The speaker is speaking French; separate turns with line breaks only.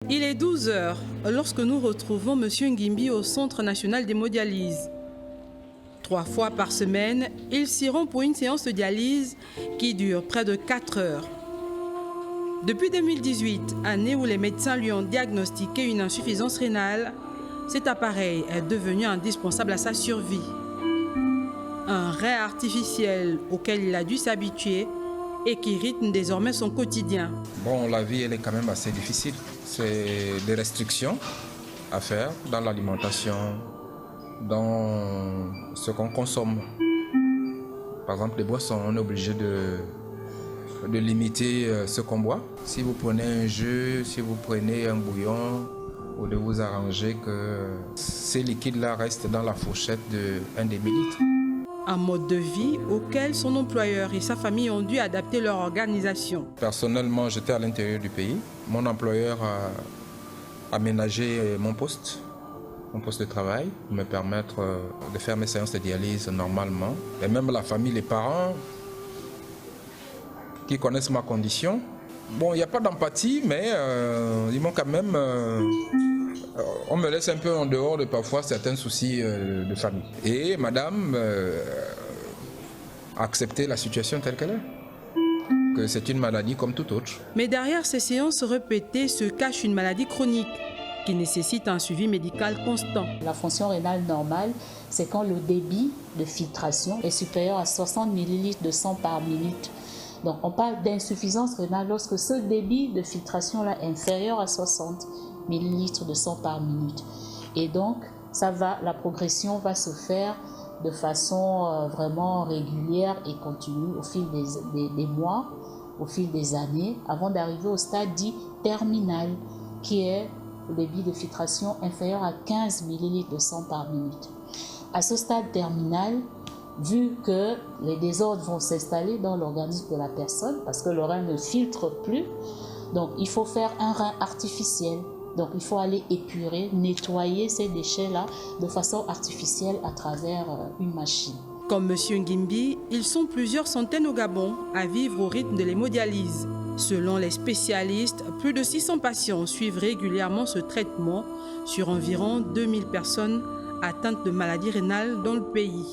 Il est 12 heures lorsque nous retrouvons M. Ngimbi au Centre national d'hémodialyse. 3 fois par semaine, il s'y rend pour une séance de dialyse qui dure près de 4 heures. Depuis 2018, année où les médecins lui ont diagnostiqué une insuffisance rénale, cet appareil est devenu indispensable à sa survie. Un rein artificiel auquel il a dû s'habituer et qui rythme désormais son quotidien.
Bon, la vie, elle est quand même assez difficile. C'est des restrictions à faire dans l'alimentation, dans ce qu'on consomme. Par exemple, les boissons, on est obligé de limiter ce qu'on boit. Si vous prenez un jus, si vous prenez un bouillon, ou de vous arranger que ces liquides-là restent dans la fourchette de 1 dl.
Un mode de vie auquel son employeur et sa famille ont dû adapter leur organisation.
Personnellement, j'étais à l'intérieur du pays. Mon employeur a aménagé mon poste de travail, pour me permettre de faire mes séances de dialyse normalement. Et même la famille, les parents, qui connaissent ma condition. Bon, il n'y a pas d'empathie, mais ils m'ont quand même... on me laisse un peu en dehors de parfois certains soucis de famille. Et madame a accepté la situation telle qu'elle est, que c'est une maladie comme toute autre.
Mais derrière ces séances répétées se cache une maladie chronique qui nécessite un suivi médical constant.
La fonction rénale normale, c'est quand le débit de filtration est supérieur à 60 ml de sang par minute. Donc on parle d'insuffisance rénale lorsque ce débit de filtration là est inférieur à 60 ml de sang par minute. Et donc la progression va se faire de façon vraiment régulière et continue au fil des mois, au fil des années, avant d'arriver au stade dit terminal, qui est le débit de filtration inférieur à 15 ml de sang par minute. À ce stade terminal, vu que les désordres vont s'installer dans l'organisme de la personne, parce que le rein ne filtre plus, donc il faut faire un rein artificiel. Donc il faut aller épurer, nettoyer ces déchets-là de façon artificielle à travers une machine.
Comme M. Ngimbi, ils sont plusieurs centaines au Gabon à vivre au rythme de l'hémodialyse. Selon les spécialistes, plus de 600 patients suivent régulièrement ce traitement sur environ 2000 personnes atteintes de maladies rénales dans le pays.